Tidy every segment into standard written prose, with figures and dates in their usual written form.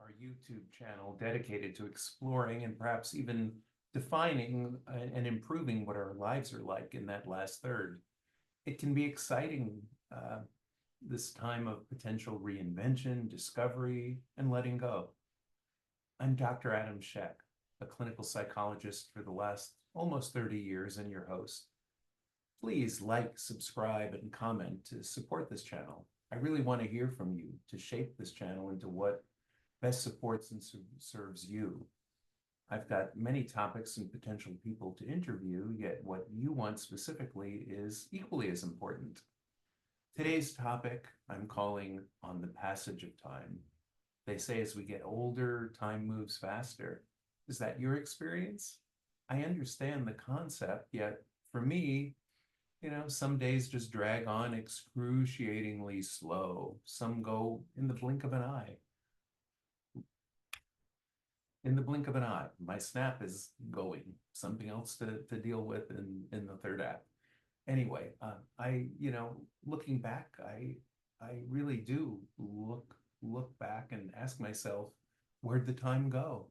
our YouTube channel dedicated to exploring and perhaps even defining and improving what our lives are like in that last third. It can be exciting, this time of potential reinvention, discovery, and letting go. I'm Dr. Adam Sheck, a clinical psychologist for the last almost 30 years and your host. Please like, subscribe, and comment to support this channel. I really want to hear from you to shape this channel into what best supports and serves you. I've got many topics and potential people to interview, yet what you want specifically is equally as important. Today's topic I'm calling On the Passage of Time. They say as we get older, time moves faster. Is that your experience? I understand the concept, yet for me, some days just drag on excruciatingly slow. Some go in the blink of an eye. In the blink of an eye, my snap is going. Something else to deal with in the third act. Anyway, looking back, I really do look back and ask myself, where'd the time go?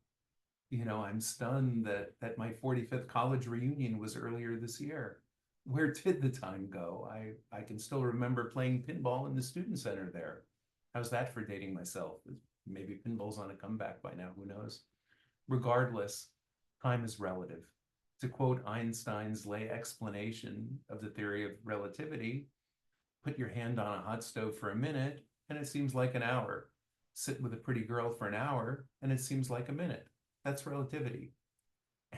I'm stunned that my 45th college reunion was earlier this year. Where did the time go? I can still remember playing pinball in the student center there. How's that for dating myself? Maybe pinball's on a comeback by now, who knows? Regardless, time is relative. To quote Einstein's lay explanation of the theory of relativity, put your hand on a hot stove for a minute and it seems like an hour. Sit with a pretty girl for an hour and it seems like a minute. That's relativity.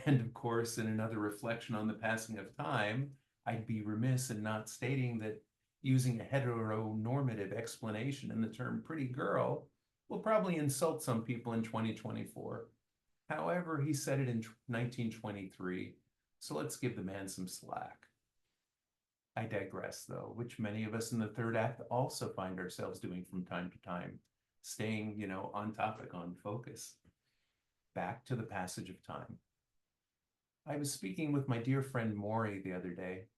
And of course, in another reflection on the passing of time, I'd be remiss in not stating that using a heteronormative explanation in the term pretty girl will probably insult some people in 2024. However, he said it in 1923, so let's give the man some slack. I digress, though, which many of us in the third act also find ourselves doing from time to time, staying, on topic, on focus. Back to the passage of time. I was speaking with my dear friend Maury the other day.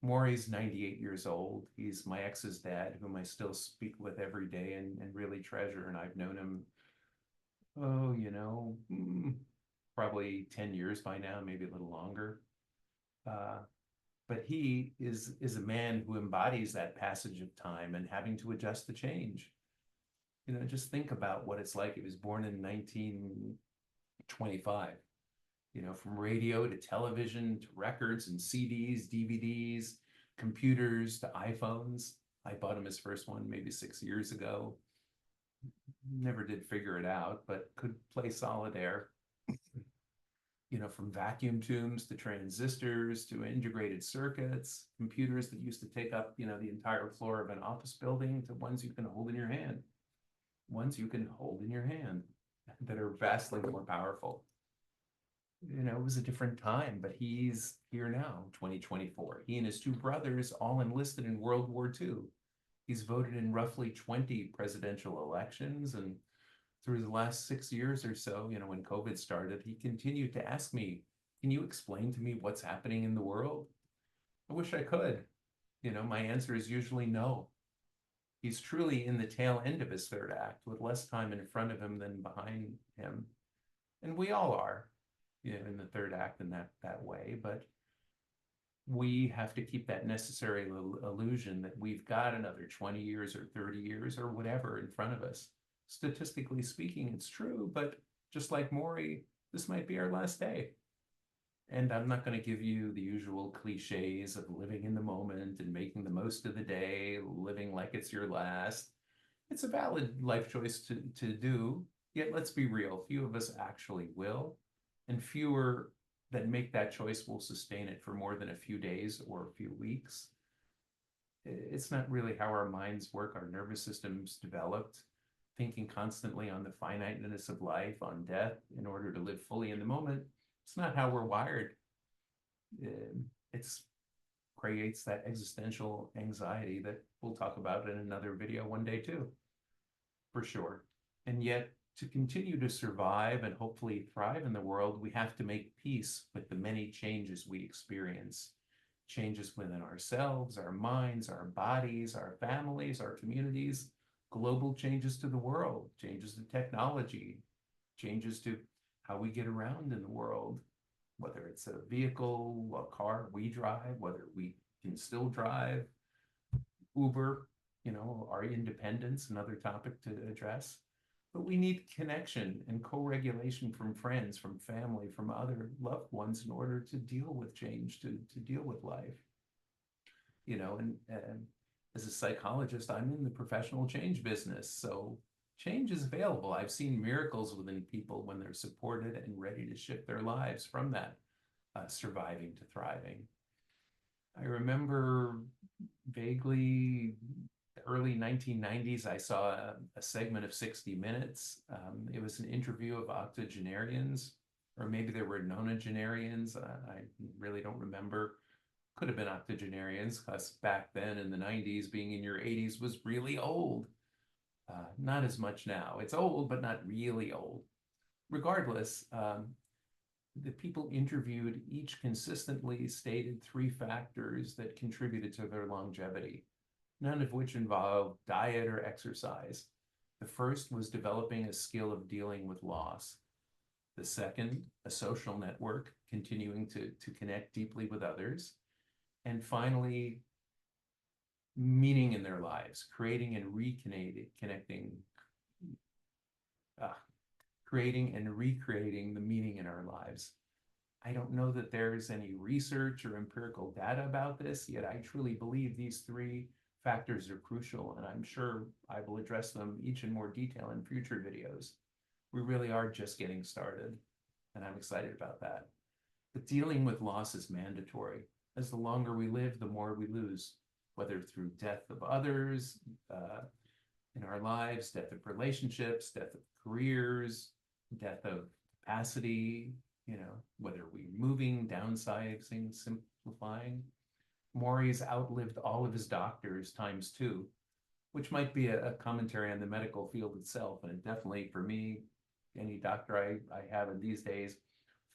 Maury's 98 years old. He's my ex's dad, whom I still speak with every day and really treasure, and I've known him oh, probably 10 years by now, maybe a little longer. But he is a man who embodies that passage of time and having to adjust to change. Just think about what it's like. He was born in 1925. From radio to television to records and CDs, DVDs, computers to iPhones. I bought him his first one maybe 6 years ago. Never did figure it out, but could play solitaire. From vacuum tubes to transistors to integrated circuits, computers that used to take up, the entire floor of an office building to ones you can hold in your hand. Ones you can hold in your hand that are vastly more powerful. It was a different time, but he's here now, 2024. He and his two brothers all enlisted in World War II. He's voted in roughly 20 presidential elections, and through the last 6 years or so, when COVID started, he continued to ask me, can you explain to me what's happening in the world? I wish I could. My answer is usually no. He's truly in the tail end of his third act with less time in front of him than behind him. And we all are, in the third act in that way, but we have to keep that necessary illusion that we've got another 20 years or 30 years or whatever in front of us. Statistically speaking, it's true, but just like Maury, this might be our last day. And I'm not going to give you the usual cliches of living in the moment and making the most of the day, living like it's your last. It's a valid life choice to do, yet let's be real, few of us actually will, and fewer that make that choice will sustain it for more than a few days or a few weeks. It's not really how our minds work, our nervous systems developed, thinking constantly on the finiteness of life, on death, in order to live fully in the moment. It's not how we're wired. It creates that existential anxiety that we'll talk about in another video one day too, for sure. And yet, to continue to survive and hopefully thrive in the world, we have to make peace with the many changes we experience. Changes within ourselves, our minds, our bodies, our families, our communities, global changes to the world, changes to technology, changes to how we get around in the world, whether it's a vehicle, a car we drive, whether we can still drive, Uber, our independence, another topic to address. But we need connection and co-regulation from friends, from family, from other loved ones in order to deal with change, to deal with life. And as a psychologist, I'm in the professional change business. So change is available. I've seen miracles within people when they're supported and ready to shift their lives from that surviving to thriving. I remember vaguely the early 1990s, I saw a segment of 60 Minutes. It was an interview of octogenarians, or maybe there were nonagenarians. I really don't remember. Could have been octogenarians, because back then in the 90s, being in your 80s was really old. Not as much now. It's old, but not really old. Regardless, the people interviewed each consistently stated 3 factors that contributed to their longevity, none of which involved diet or exercise. The first was developing a skill of dealing with loss. The second, a social network, continuing to connect deeply with others. And finally, meaning in their lives, creating and creating and recreating the meaning in our lives. I don't know that there's any research or empirical data about this, yet I truly believe these 3 factors are crucial, and I'm sure I will address them each in more detail in future videos. We really are just getting started, and I'm excited about that. But dealing with loss is mandatory. As the longer we live, the more we lose, whether through death of others in our lives, death of relationships, death of careers, death of capacity, whether we're moving, downsizing, simplifying. Maury's outlived all of his doctors ×2, which might be a commentary on the medical field itself. And definitely for me, any doctor I have in these days,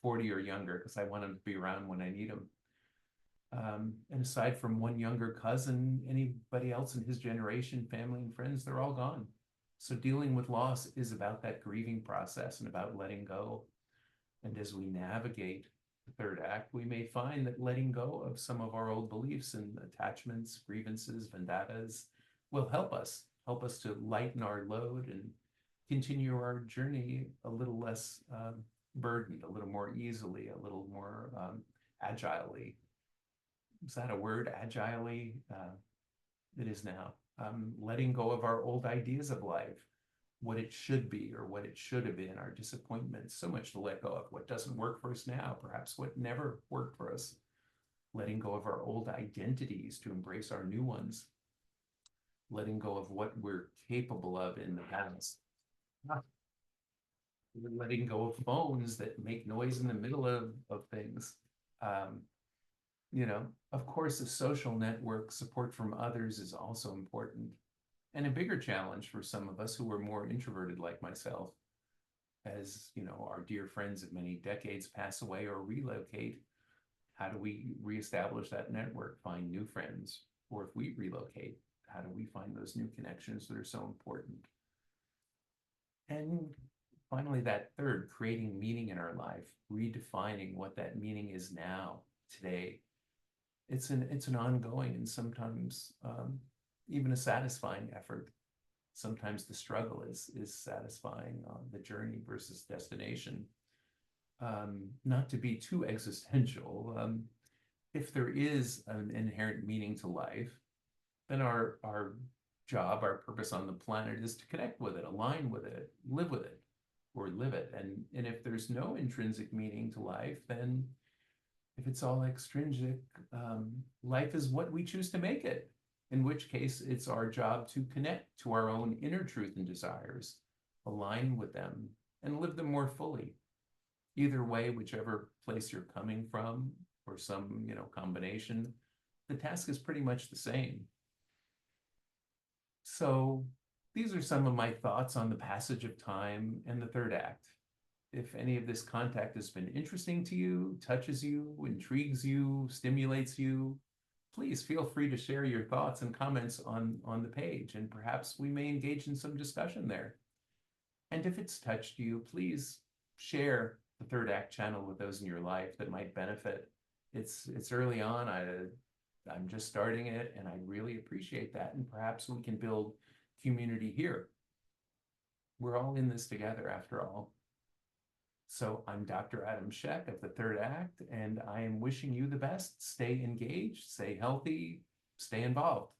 40 or younger, because I want them to be around when I need them. And aside from one younger cousin, anybody else in his generation, family and friends, they're all gone. So dealing with loss is about that grieving process and about letting go. And as we navigate the 3rd act, we may find that letting go of some of our old beliefs and attachments, grievances, vendettas will help us to lighten our load and continue our journey a little less burdened, a little more easily, a little more agilely. Is that a word, agilely? It is now. Letting go of our old ideas of life, what it should be or what it should have been, our disappointments, so much to let go of, what doesn't work for us now, perhaps what never worked for us. Letting go of our old identities to embrace our new ones. Letting go of what we're capable of in the past. Letting go of phones that make noise in the middle of things. Of course, a social network, support from others is also important. And a bigger challenge for some of us who are more introverted like myself. As our dear friends of many decades pass away or relocate, how do we reestablish that network, find new friends? Or if we relocate, how do we find those new connections that are so important? And finally, that third, creating meaning in our life, redefining what that meaning is now, today. It's an ongoing and sometimes even a satisfying effort. Sometimes the struggle is satisfying, the journey versus destination. Not to be too existential, if there is an inherent meaning to life, then our job, our purpose on the planet is to connect with it, align with it, live with it, or live it. And if there's no intrinsic meaning to life, then if it's all extrinsic, life is what we choose to make it, in which case it's our job to connect to our own inner truth and desires, align with them, and live them more fully. Either way, whichever place you're coming from, or some combination, the task is pretty much the same. So these are some of my thoughts on the passage of time and the 3rd act. If any of this contact has been interesting to you, touches you, intrigues you, stimulates you, please feel free to share your thoughts and comments on the page, and perhaps we may engage in some discussion there. And if it's touched you, please share the Third Act channel with those in your life that might benefit. It's early on. I'm just starting it, and I really appreciate that. And perhaps we can build community here. We're all in this together, after all. So I'm Dr. Adam Sheck of the Third Act, and I am wishing you the best. Stay engaged, stay healthy, stay involved.